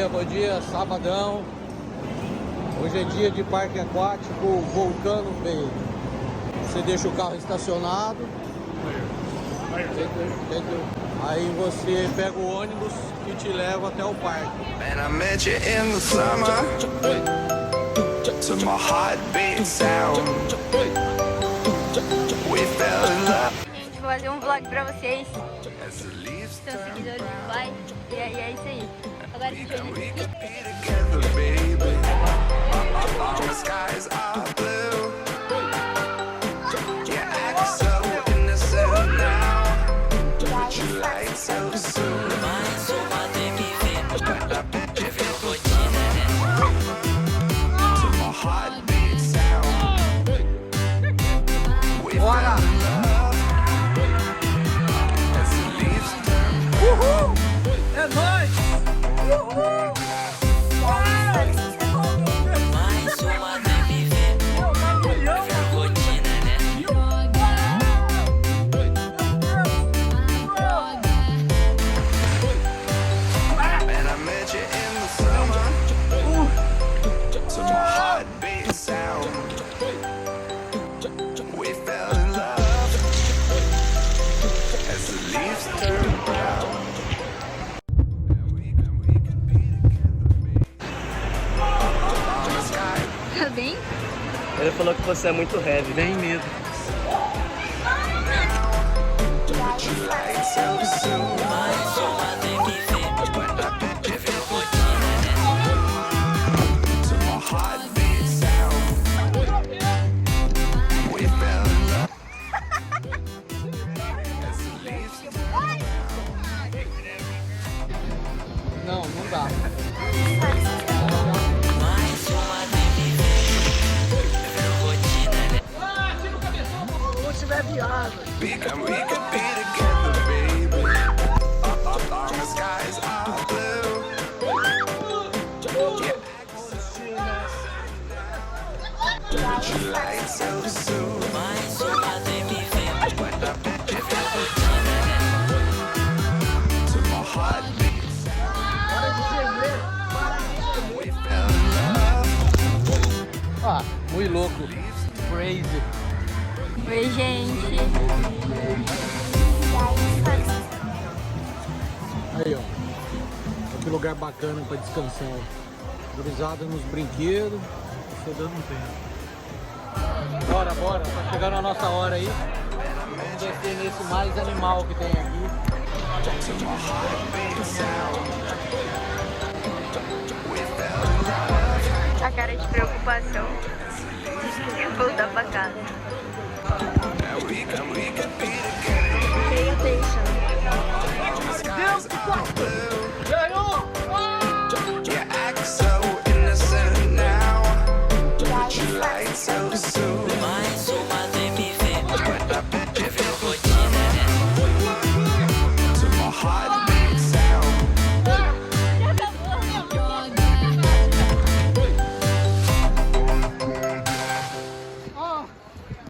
bom dia, sabadão. Hoje é dia de parque aquático Volcano Bay. Você deixa o carro estacionado, aí você pega o ônibus que te leva até o parque. And I met you in the summer, to my heartbeat sound. We fell in love. Gente, vou fazer um vlog pra vocês. São seguidores do pai. E é isso aí. Agora que eu The skies are blue. You act so innocent now. Would you like so soon? To my heartbeat sound. We fell in love as the leaves turn. Uhul! É nóis! Uhul! Tá bem? Ele falou que você é muito heavy. Bem mesmo. Não, não dá. We can be together, baby. The skies are blue. Yeah. Would you like so soon? To my heartbeat. We fell in love. Ah, muito louco. Crazy. Oi, gente. Aí, ó. Que lugar bacana pra descansar. Gurizada nos brinquedos. Tô dando um tempo. Bora, bora. Tá chegando a nossa hora aí. Vamos descer nesse mais animal que tem aqui. A cara de preocupação. Voltar pra casa.